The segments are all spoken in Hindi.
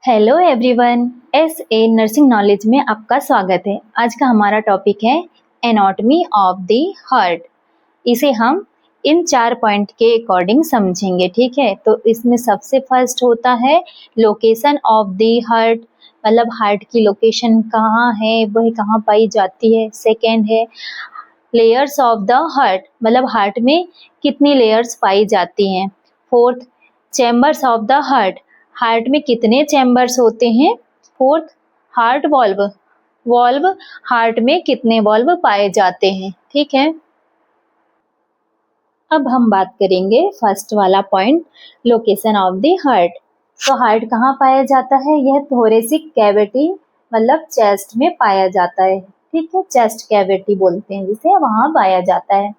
Hello everyone, SA nursing knowledge में आपका स्वागत है। आज का हमारा टॉपिक है एनाटॉमी ऑफ द हार्ट। इसे हम इन 4 पॉइंट के अकॉर्डिंग समझेंगे, ठीक है। तो इसमें सबसे फर्स्ट होता है लोकेशन ऑफ द हार्ट, मतलब हार्ट की लोकेशन कहाँ है, वह कहाँ पाई जाती है। सेकेंड है लेयर्स ऑफ द हार्ट, मतलब हार्ट में कितनी लेयर्स पाई जाती हैं। Fourth chambers of the heart, heart में कितने चैम्बर्स होते हैं। Fourth heart valve, valve heart में कितने वॉल्व पाए जाते हैं, ठीक है। अब हम बात करेंगे फर्स्ट वाला point, location of the heart. तो हार्ट कहाँ पाया जाता है, यह थोरेसिक कैविटी मतलब चेस्ट में पाया जाता है, ठीक है। चेस्ट कैविटी बोलते हैं जिसे, वहाँ पाया जाता है।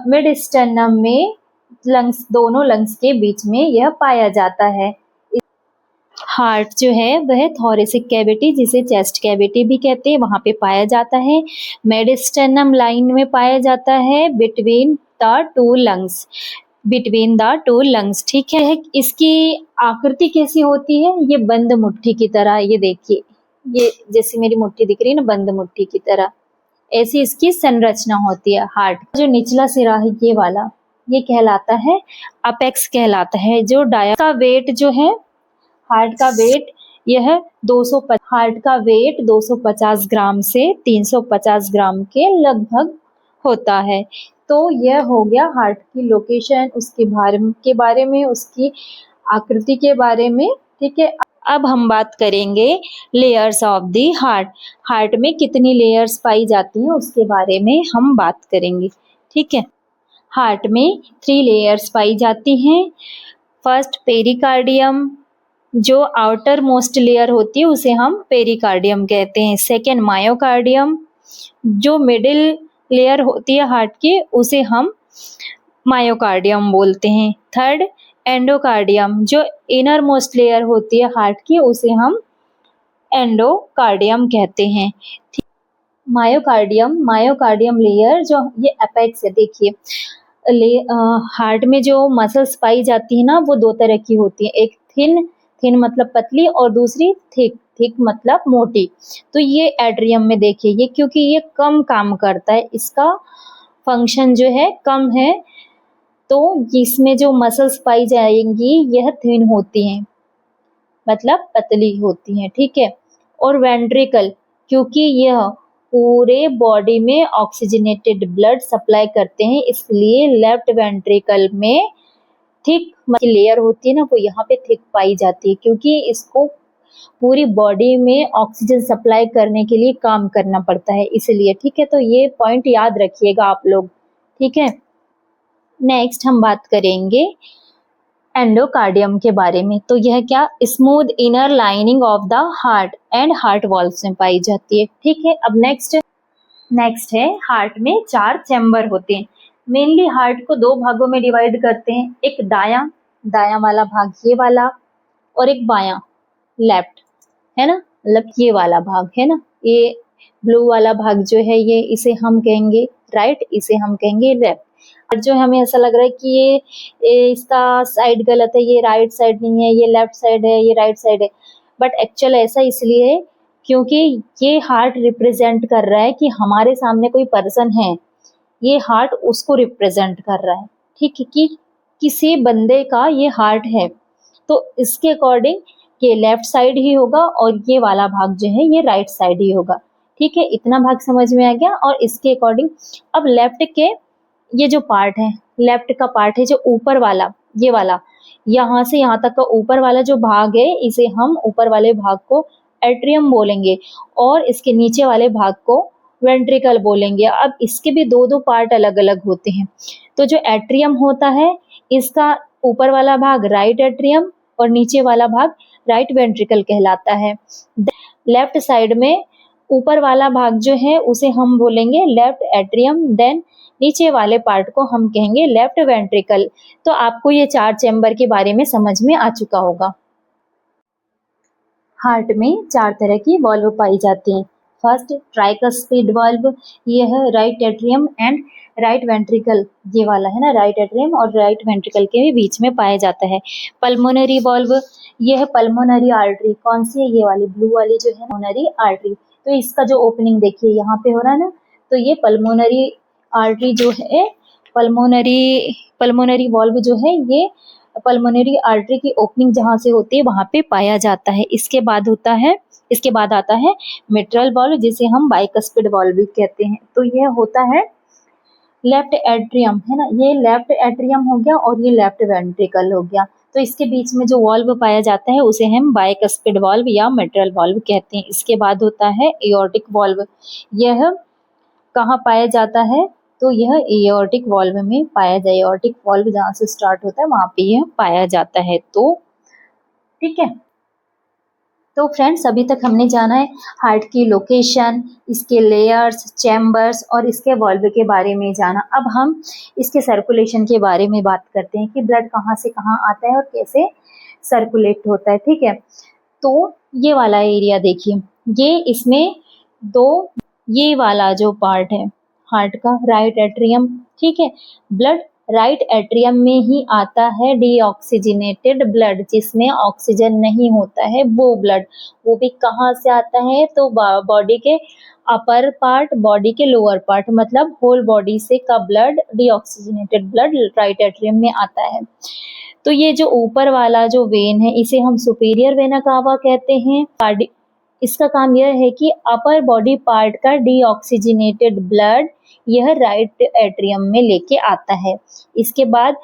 मिड स्टर्नम में लंग्स, दोनों लंग्स के बीच में यह पाया जाता है। हार्ट जो है वह थोरेसिक कैविटी जिसे चेस्ट कैविटी भी कहते हैं, वहाँ पे पाया जाता है। मेडिस्टर्नम लाइन में पाया जाता है between the two lungs, between the two lungs, ठीक है। इसकी आकृति कैसी होती है, ये बंद मुट्ठी की तरह, ये देखिए, ये जैसी मेरी मुट्ठी दिख रही है ना, बंद मुट्ठी की तरह, ऐसी इसकी संरचना होती है। हार्ट जो निचला सिरा है ये वाला, ये कहलाता है अपेक्स कहलाता है। जो डाया का वेट जो है, हार्ट का वेट यह 250, हार्ट का वेट 250 ग्राम से 350 ग्राम के लगभग होता है। तो यह हो गया हार्ट की लोकेशन, उसके बारे में, उसकी आकृति के बारे में, ठीक है। अब हम बात करेंगे layers of the heart, heart में कितनी लेयर्स पाई जाती हैं उसके बारे में हम बात करेंगे, ठीक है। हार्ट में 3 लेयर्स पाई जाती हैं। फर्स्ट पेरिकार्डियम, जो आउटर मोस्ट लेयर होती है उसे हम पेरिकार्डियम कहते हैं। सेकेंड मायोकार्डियम, जो मिडिल लेयर होती है हार्ट की उसे हम मायोकार्डियम बोलते हैं। थर्ड एंडोकार्डियम, जो इनर मोस्ट लेयर होती है हार्ट की उसे हम एंडोकार्डियम कहते हैं। मायोकार्डियम, मायोकार्डियम लेयर जो ये अपेक्स है, देखिए हार्ट में जो मसल्स पाई जाती है ना वो 2 तरह की होती है, एक थिन, थिन मतलब पतली, और दूसरी थिक, थिक मतलब मोटी। तो ये एट्रियम में देखिए, ये क्योंकि ये कम काम करता है, इसका फंक्शन जो है कम है, तो इसमें जो मसल्स पाई जाएंगी यह थिन होती हैं, मतलब पतली होती हैं, ठीक है। और वेंट्रिकल, क्योंकि यह पूरे बॉडी में ऑक्सीजनेटेड ब्लड सप्लाई करते हैं, इसलिए लेफ्ट वेंट्रिकल में थिक लेयर होती है ना, वो यहाँ पे थिक पाई जाती है, क्योंकि इसको पूरी बॉडी में ऑक्सीजन सप्लाई करने के लिए काम करना पड़ता है, इसलिए, ठीक है। तो ये पॉइंट याद रखिएगा आप लोग, ठीक है। नेक्स्ट हम बात करेंगे एंडोकार्डियम के बारे में। तो यह क्या, smooth inner lining of the heart and heart walls में पाई जाती है, ठीक है। अब नेक्स्ट है हार्ट में 4 चैम्बर होते हैं। मेनली हार्ट को 2 भागों में डिवाइड करते हैं, एक दायां, दायां वाला भाग ये वाला, और एक बायां लेफ्ट, है ना, मतलब ये वाला भाग है ना, ये ब्लू वाला भाग जो है ये, इसे हम कहेंगे राइट, इसे हम कहेंगे लेफ्ट। और जो हमें ऐसा लग रहा है कि ये इसका साइड गलत है, ये राइट साइड नहीं है, ये लेफ्ट साइड है, ये राइट साइड है, बट एक्चुअल ऐसा इसलिए है क्योंकि ये हार्ट रिप्रेजेंट कर रहा है कि हमारे सामने कोई पर्सन है, ये हार्ट उसको रिप्रेजेंट कर रहा है, ठीक है, कि किसी बंदे का ये हार्ट है, तो इसके अकॉर्डिंग ये लेफ्ट साइड ही होगा और ये वाला भाग जो है ये राइट साइड ही होगा, ठीक है। इतना भाग समझ में आ गया। और इसके अकॉर्डिंग अब लेफ्ट के ये जो पार्ट है, लेफ्ट का पार्ट है जो ऊपर वाला, ये वाला, यहाँ से यहाँ तक का ऊपर वाला जो भाग है, इसे हम ऊपर वाले भाग को एट्रियम बोलेंगे, और इसके नीचे वाले भाग को वेंट्रिकल बोलेंगे। अब इसके भी 2-2 पार्ट अलग अलग होते हैं। तो जो एट्रियम होता है, इसका ऊपर वाला भाग राइट एट्रियम और नीचे वाला भाग राइट वेंट्रिकल कहलाता है। लेफ्ट साइड में ऊपर वाला भाग जो है उसे हम बोलेंगे लेफ्ट एट्रियम, देन नीचे वाले पार्ट को हम कहेंगे लेफ्ट वेंट्रिकल। तो आपको ये 4 चैम्बर के बारे में समझ में आ चुका होगा। हार्ट में 4 तरह की वॉल्व पाई जाती हैं। फर्स्ट ट्राइकस्पिड वाल्व, ये है right atrium and right ventricle, ये वाला है ना, राइट एट्रियम और राइट वेंट्रिकल के भी बीच में पाया जाता है। पल्मोनरी वाल्व, ये है पल्मोनरी आर्टरी, कौन सी है, ये वाली ब्लू वाली जो है पल्मोनरी आर्टरी। तो इसका जो ओपनिंग देखिए यहाँ पे हो रहा है ना, तो ये पल्मोनरी आर्टरी जो है, पल्मोनरी वाल्व जो है, ये पल्मोनरी आर्टरी की ओपनिंग जहाँ से होती है वहाँ पे पाया जाता है। इसके बाद आता है मिट्रल वाल्व, जिसे हम बाइकस्पिड वाल्व भी कहते हैं। तो यह होता है लेफ्ट एट्रियम, है ना, ये लेफ्ट एट्रियम हो गया और ये लेफ्ट वेंट्रिकल हो गया। तो इसके बीच में जो वाल्व पाया जाता है उसे हम बाइकस्पिड वाल्व या मिट्रल वाल्व कहते हैं। इसके बाद होता है एओर्टिक वाल्व, यह कहाँ पाया जाता है, तो यह एओर्टिक वाल्व में पाया जाए, एओर्टिक वाल्व जहाँ से स्टार्ट होता है वहाँ पे यह पाया जाता है। तो ठीक है, तो फ्रेंड्स अभी तक हमने जाना है हार्ट की लोकेशन, इसके लेयर्स, चैम्बर्स और इसके वाल्व के बारे में जाना। अब हम इसके सर्कुलेशन के बारे में बात करते हैं कि ब्लड कहाँ से कहाँ आता है और कैसे सर्कुलेट होता है। ठीक है, तो ये वाला एरिया देखिए, ये इसमें ये वाला जो पार्ट है हार्ट का, राइट एट्रियम, ठीक है, ब्लड राइट एट्रियम में ही आता है, डीऑक्सीजनेटेड ब्लड, जिसमें ऑक्सीजन नहीं होता है वो ब्लड। वो भी कहाँ से आता है, तो बॉडी के अपर पार्ट, बॉडी के लोअर पार्ट, मतलब होल बॉडी से का blood, deoxygenated blood right atrium में आता है। तो ये जो ऊपर वाला जो वेन है इसे हम सुपीरियर वेना कावा कहते हैं। इसका काम यह है कि अपर बॉडी पार्ट का डीऑक्सीजनेटेड ब्लड यह राइट एट्रियम में लेके आता है। इसके बाद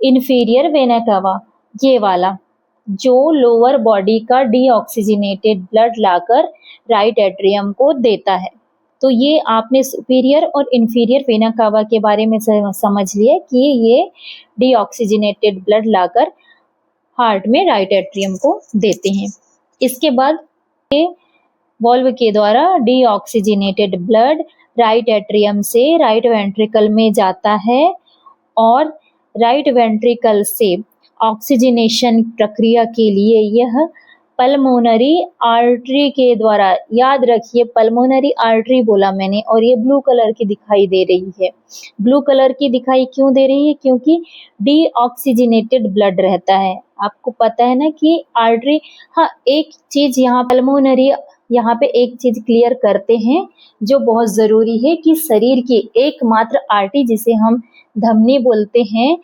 इन्फीरियर वेना कावा, ये वाला जो लोअर बॉडी का डीऑक्सीजनेटेड ब्लड लाकर राइट एट्रियम को देता है। तो ये आपने सुपीरियर और इन्फीरियर वेना कावा के बारे में समझ लिया कि ये डीऑक्सीजनेटेड ब्लड लाकर हार्ट में राइट एट्रियम को देते हैं। इसके बाद वाल्व के द्वारा डीऑक्सीजनेटेड ब्लड राइट एट्रियम से राइट वेंट्रिकल में जाता है और राइट वेंट्रिकल से ऑक्सीजनेशन प्रक्रिया के लिए यह पल्मोनरी आर्टरी के द्वारा, याद रखिए पल्मोनरी आर्टरी बोला मैंने, और ये ब्लू कलर की दिखाई दे रही है। ब्लू कलर की दिखाई क्यों दे रही है, क्योंकि डीऑक्सीजनेटेड ब्लड रहता है। आपको पता है ना कि आर्टरी, हाँ एक चीज यहाँ पल्मोनरी, यहाँ पे एक चीज क्लियर करते हैं जो बहुत जरूरी है कि शरीर की एकमात्र आर्टरी जिसे हम धमनी बोलते हैं,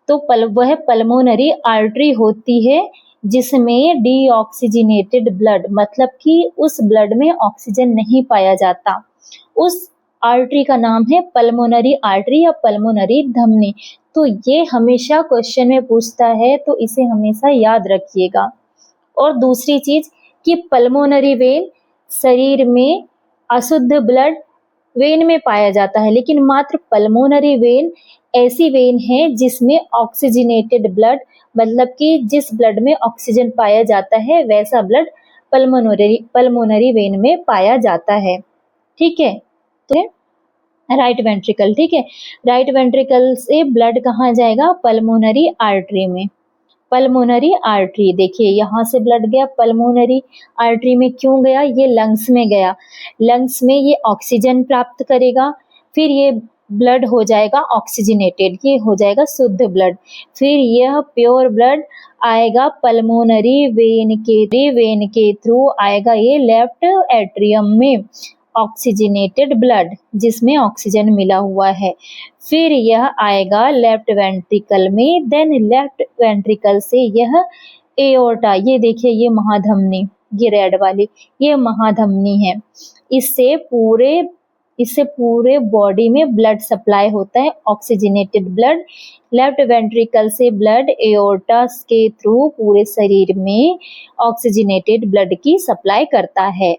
तो वह पल्मोनरी आर्टरी होती है जिसमें डीऑक्सीजनेटेड ब्लड, मतलब कि उस ब्लड में ऑक्सीजन नहीं पाया जाता, उस आर्टरी का नाम है पल्मोनरी आर्टरी या पल्मोनरी धमनी। तो ये हमेशा क्वेश्चन में पूछता है, तो इसे हमेशा याद रखिएगा। और दूसरी चीज कि पल्मोनरी वेन, शरीर में अशुद्ध ब्लड वेन में पाया जाता है, लेकिन मात्र पल्मोनरी वेन ऐसी वेन है जिसमें ऑक्सीजनेटेड ब्लड, मतलब कि जिस ब्लड में ऑक्सीजन पाया जाता है वैसा ब्लड पल्मोनरी वेन में पाया जाता है। ठीक है, तो राइट वेंट्रिकल, ठीक है, राइट वेंट्रिकल से ब्लड कहाँ जाएगा, पल्मोनरी आर्टरी में। पल्मोनरी आर्टरी देखिए, यहाँ से ब्लड गया पल्मोनरी आर्टरी में, क्यों गया, ये लंग्स में गया, लंग्स में ये ऑक्सीजन प्राप्त करेगा, फिर ये ब्लड हो जाएगा ऑक्सीजनेटेड, ये हो जाएगा शुद्ध ब्लड, फिर यह प्योर ब्लड आएगा पल्मोनरी वेन के थ्रू आएगा ये लेफ्ट एट्रियम में, ऑक्सीजनेटेड ब्लड जिसमें ऑक्सीजन मिला हुआ है, फिर यह आएगा लेफ्ट वेंट्रिकल में, देन लेफ्ट वेंट्रिकल से यह एओर्टा, ये देखिए ये महाधमनी, ये रेड वाली ये महाधमनी है, इससे पूरे बॉडी में ब्लड सप्लाई होता है, ऑक्सीजनेटेड ब्लड लेफ्ट वेंट्रिकल से ब्लड एओर्टा के थ्रू पूरे शरीर में ऑक्सीजनेटेड ब्लड की सप्लाई करता है।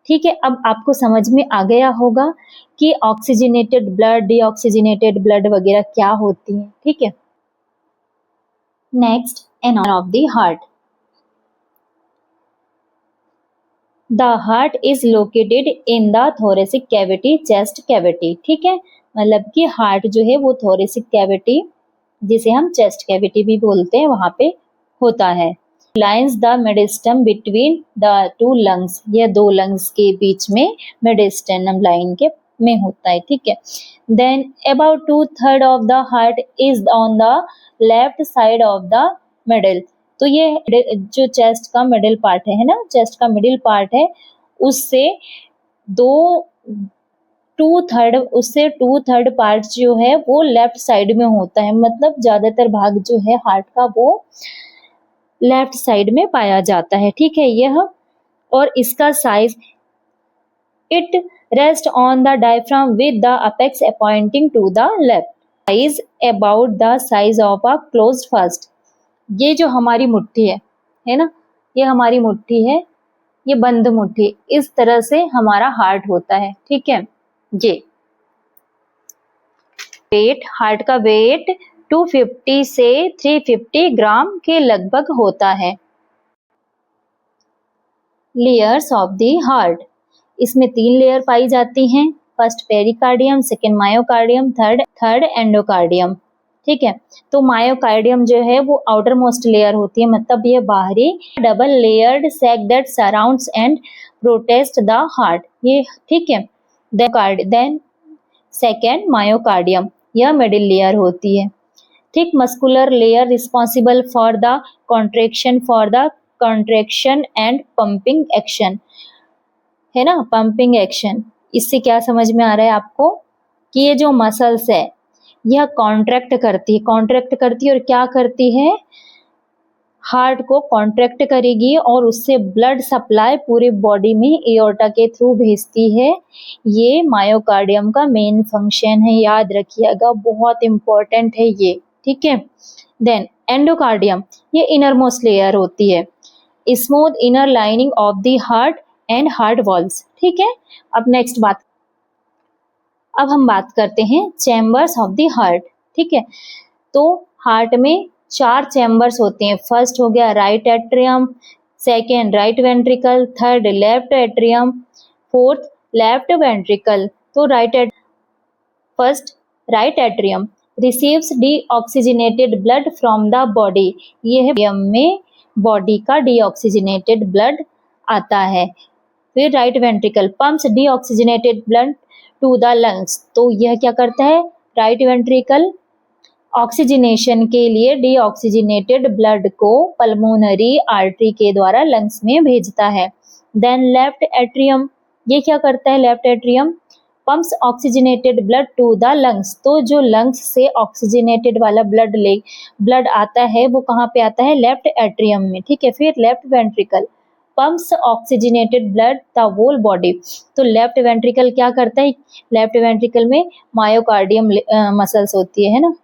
ठीक है, अब आपको समझ में आ गया होगा कि ऑक्सीजनेटेड ब्लड, डीऑक्सीजनेटेड ब्लड वगैरह क्या होती है। ठीक है, next anatomy of the heart. The heart is located in the thoracic cavity, chest cavity. ठीक है, मतलब कि हार्ट जो है वो थोरेसिक कैविटी, जिसे हम चेस्ट कैविटी भी बोलते हैं, वहां पे होता है। Lines the mediastinum between the two lungs, यह दो लंग्स के बीच में मेडिस्टेनम लाइन के में होता है, ठीक है। Then about 2/3 of the heart is on the left side of the middle, तो ये जो चेस्ट का मिडिल पार्ट है ना, चेस्ट का मिडिल पार्ट है, उससे टू थर्ड पार्ट जो है वो लेफ्ट साइड में होता है, मतलब ज्यादातर भाग जो है हार्ट का वो लेफ्ट साइड में पाया जाता है, ठीक है। यह और इसका size, it rest on the diaphragm with the apex pointing to the left, size about the size of a closed first, ये जो हमारी मुट्ठी है ना, ये हमारी मुट्ठी है, ये बंद मुट्ठी, इस तरह से हमारा हार्ट होता है, ठीक है। ये वेट, हार्ट का वेट 250 से 350 ग्राम के लगभग होता है। लेयर्स ऑफ द हार्ट, इसमें 3 लेयर पाई जाती हैं, first pericardium, second myocardium, third endocardium, ठीक है। तो मायोकार्डियम जो है वो आउटर मोस्ट लेयर होती है, मतलब ये बाहरी double layered sac that surrounds and protects the heart, ये ठीक है। देन सेकेंड मायोकार्डियम, यह मिडिल लेयर होती है, thick muscular layer responsible for the contraction and pumping action, है ना, पंपिंग एक्शन। इससे क्या समझ में आ रहा है आपको कि ये जो मसल्स है यह कॉन्ट्रैक्ट करती है और क्या करती है, हार्ट को कॉन्ट्रैक्ट करेगी और उससे ब्लड सप्लाई पूरे बॉडी में एओर्टा के थ्रू भेजती है। ये मायोकार्डियम का मेन फंक्शन है, याद रखिएगा, बहुत इंपॉर्टेंट है ये, ठीक है। देन एंडोकार्डियम, ये इनर मोस्ट लेयर होती है, smooth inner lining of the heart and heart walls, ठीक है। अब हम बात करते हैं चैम्बर्स ऑफ द हार्ट, ठीक है। तो हार्ट में 4 चैम्बर्स होते हैं, फर्स्ट हो गया right atrium, second right ventricle, third left atrium, fourth left ventricle. तो first right atrium receives deoxygenated blood from the body, यह में बॉडी का डीऑक्सीजनेटेड ब्लड आता है। फिर right ventricle pumps deoxygenated blood to the lungs, तो यह क्या करता है, राइट वेंट्रिकल ऑक्सीजनेशन के लिए डीऑक्सीजनेटेड ब्लड को पल्मोनरी आर्टरी के द्वारा लंग्स में भेजता है। देन लेफ्ट एट्रियम, ये क्या करता है, left atrium pumps oxygenated blood to the lungs, तो जो लंग्स से ऑक्सीजनेटेड वाला ब्लड आता है वो कहाँ पे आता है, लेफ्ट एट्रियम में, ठीक है। फिर left ventricle pumps oxygenated blood the whole body, तो लेफ्ट वेंट्रिकल क्या करता है, लेफ्ट वेंट्रिकल में मायोकार्डियम मसल्स होती है ना,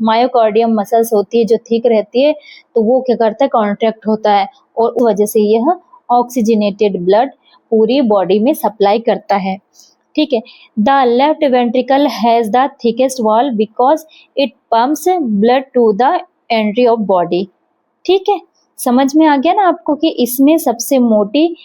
मायोकार्डियम मसल्स होती है जो थिक रहती है, तो वो क्या करता है, कॉन्ट्रैक्ट होता है और उस वजह से यह ऑक्सीजनेटेड ब्लड पूरी बॉडी में सप्लाई करता है, ठीक है। The left ventricle has the thickest wall because it pumps blood to the entry of body, ठीक है। समझ में आ गया ना आपको कि इसमें सबसे मोटी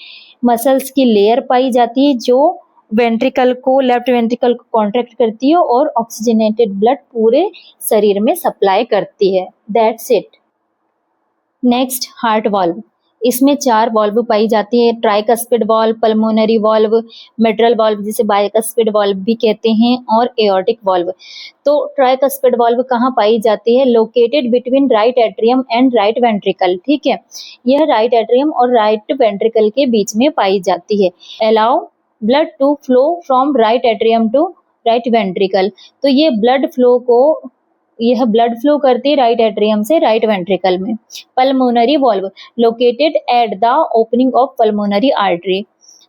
मसल्स की लेयर पाई जाती है जो वेंट्रिकल को, लेफ्ट वेंट्रिकल को कॉन्ट्रैक्ट करती है और ऑक्सीजनेटेड ब्लड पूरे शरीर में सप्लाई करती है, that's it. Next heart valve, इसमें 4 वाल्व पाई जाती है, tricuspid valve, pulmonary valve, mitral valve जिसे बाइकस्पिड वाल्व भी कहते हैं, और एओर्टिक वाल्व। तो ट्राइकस्पिड वाल्व कहाँ पाई जाती है, located between right atrium and right ventricle, ठीक है। यह राइट एट्रियम और राइट वेंट्रिकल के बीच में पाई जाती है। Allow blood to flow from right atrium to right ventricle, तो यह ब्लड फ्लो करती है राइट एट्रियम से राइट वेंट्रिकल में। Pulmonary valve located at the opening of pulmonary artery,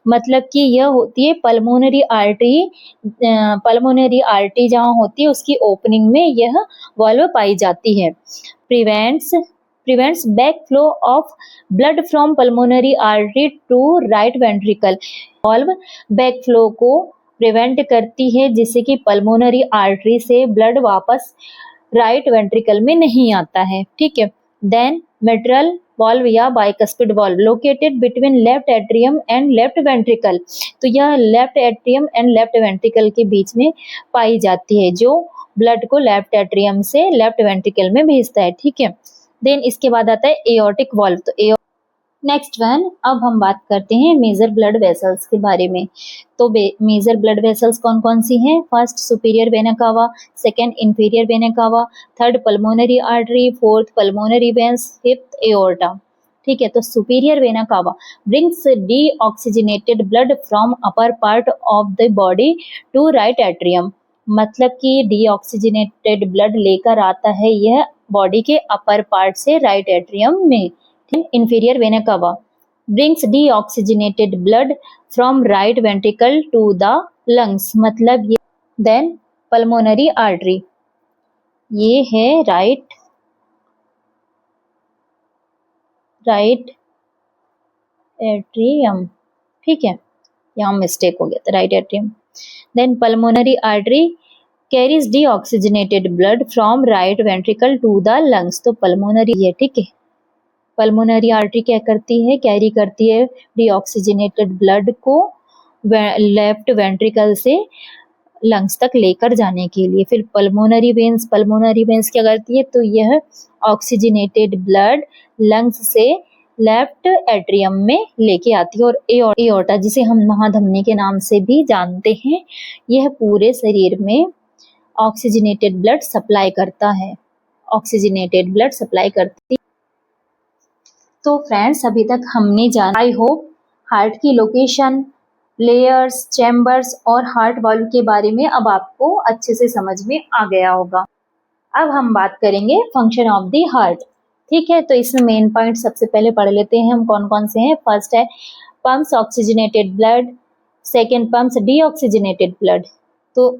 मतलब कि यह होती है पल्मोनरी आर्टरी जहाँ होती है उसकी ओपनिंग में यह वाल्व पाई जाती है। Prevents back flow of blood from pulmonary artery to right ventricle, valve back flow को प्रिवेंट करती है जिससे कि पल्मोनरी आर्टरी से ब्लड वापस राइट वेंट्रिकल में नहीं आता है, ठीक है। देन मिट्रल वाल्व या bicuspid valve located between left atrium and left ventricle, तो यह left atrium and left ventricle के बीच में पाई जाती है जो ब्लड को लेफ्ट एट्रियम से लेफ्ट वेंट्रिकल में भेजता है, ठीक है। देन इसके बाद आता है एओर्टिक वाल्व। तो नेक्स्ट वन, अब हम बात करते हैं मेजर ब्लड वेसल्स के बारे में। तो मेजर ब्लड वेसल्स कौन कौन सी हैं? First superior vena cava, second inferior vena cava, third pulmonary artery, fourth pulmonary veins, fifth aorta. ठीक है, तो superior vena cava brings deoxygenated blood from upper part of the body to right atrium. मतलब कि डीऑक्सीजनेटेड ब्लड लेकर आता है यह बॉडी के अपर पार्ट से राइट एट्रियम में। Inferior vena cava brings deoxygenated blood from right ventricle to the lungs। मतलब ये then pulmonary artery, ये है राइट एट्रियम। ठीक है, यहाँ मिस्टेक हो गया था, right atrium. Then pulmonary artery carries deoxygenated blood from right ventricle to the lungs। तो pulmonary है, ठीक है। पल्मोनरी आर्टरी क्या करती है? कैरी करती है डीऑक्सीजनेटेड ब्लड को लेफ्ट वेंट्रिकल से लंग्स तक लेकर जाने के लिए। फिर पल्मोनरी वेन्स क्या करती है? तो यह ऑक्सीजनेटेड ब्लड लंग्स से लेफ्ट एट्रियम में लेके आती है। और एओर्टा, जिसे हम महाधमनी के नाम से भी जानते हैं, यह पूरे शरीर में ऑक्सीजनेटेड ब्लड सप्लाई करता है। तो फ्रेंड्स, अभी तक हमने जाना, आई होप हार्ट की लोकेशन, लेयर्स, चैम्बर्स और हार्ट वाल्व के बारे में अब आपको अच्छे से समझ में आ गया होगा। अब हम बात करेंगे फंक्शन ऑफ द हार्ट। ठीक है, तो इसमें मेन पॉइंट सबसे पहले पढ़ लेते हैं हम कौन कौन से हैं। फर्स्ट है pumps oxygenated blood, second pumps deoxygenated blood. तो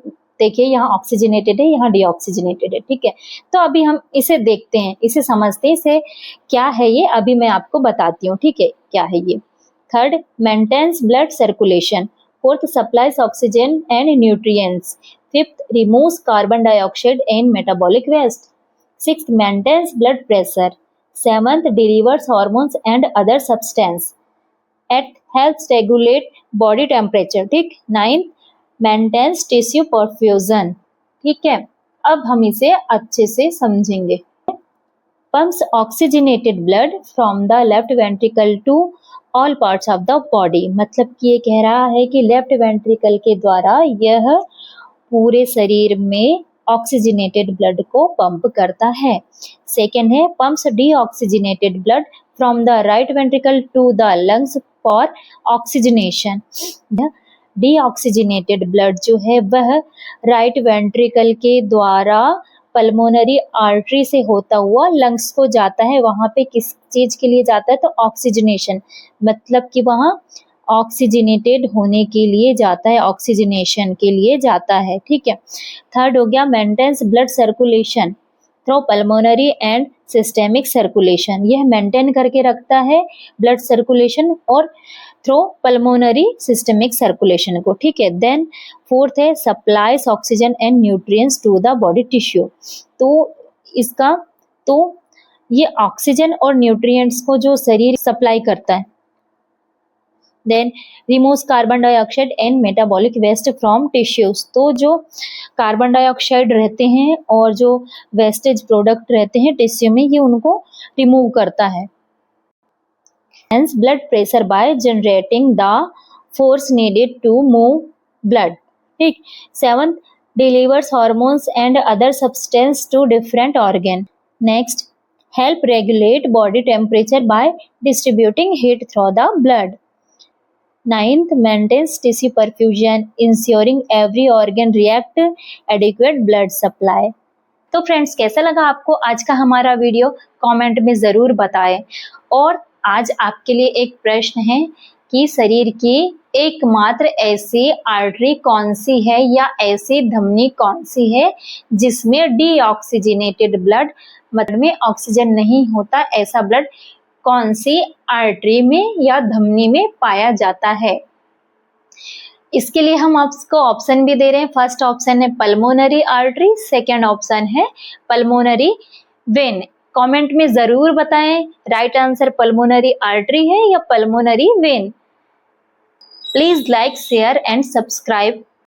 देखिए, यहाँ ऑक्सीजनेटेड है, यहाँ डीऑक्सीजनेटेड है। ठीक है, तो अभी हम इसे देखते हैं, इसे समझते हैं, इसे क्या है ये अभी मैं आपको बताती हूँ। ठीक है, क्या है ये। Third, maintains blood circulation. Fourth, supplies oxygen and nutrients. Fifth, removes carbon dioxide and metabolic waste. Sixth, maintains blood pressure. Seventh, delivers hormones and other substance. Eighth, helps regulate body temperature. ठीक। Ninth, maintains tissue perfusion. ठीक है, अब हम इसे अच्छे से समझेंगे। Pumps oxygenated blood from the left ventricle to all parts of the body. मतलब कि ये कह रहा है कि लेफ्ट वेंट्रिकल के द्वारा यह पूरे शरीर में ऑक्सीजनेटेड ब्लड को पंप करता है। सेकेंड है pumps deoxygenated blood from the right ventricle to the lungs for oxygenation. Deoxygenated blood जो है वह राइट वेंट्रिकल के द्वारा पल्मोनरी आर्टरी से होता हुआ लंग्स को जाता है। वहाँ पे किस चीज के लिए जाता है? तो ऑक्सीजनेशन, मतलब कि वहाँ ऑक्सीजनेटेड होने के लिए जाता है, ऑक्सीजनेशन के लिए जाता है। ठीक है। थर्ड हो गया maintains blood circulation through pulmonary and systemic circulation. यह मेंटेन करके रखता है ब्लड सर्कुलेशन और थ्रू पल्मोनरी सिस्टेमिक सर्कुलेशन को। ठीक है। देन फोर्थ है supplies oxygen and nutrients to the body tissue. तो ये ऑक्सीजन और न्यूट्रिएंट्स को जो शरीर सप्लाई करता है। Then removes carbon dioxide and metabolic waste from tissues. तो जो कार्बन डाइऑक्साइड रहते हैं और जो वेस्टेज प्रोडक्ट रहते हैं टिश्यू में, ये उनको रिमूव करता है। Hence blood pressure by generating the force needed to move blood. ठीक। Seventh delivers hormones and other substance to different organ. Next, help regulate body temperature by distributing heat through the blood. Ninth, maintains tissue perfusion, ensuring every organ react adequate blood supply. तो फ्रेंड्स, कैसा लगा आपको आज का हमारा वीडियो? कमेंट में ज़रूर बताएं। और आज आपके लिए एक प्रश्न है कि शरीर की एकमात्र ऐसी आर्टरी कौन सी है या ऐसी धमनी कौन सी है जिसमें डीऑक्सीजनेटेड ब्लड, मतलब में ऑक्सीजन नहीं होता, ऐसा ब्लड कौन सी आर्टरी में या धमनी में पाया जाता है? इसके लिए हम आपको ऑप्शन भी दे रहे हैं। फर्स्ट ऑप्शन है पल्मोनरी आर्टरी, सेकेंड ऑप्शन है पल्मोनरी वेन। कमेंट में जरूर बताएं राइट आंसर पल्मोनरी आर्टरी है या pulmonary vein. Please like, share and subscribe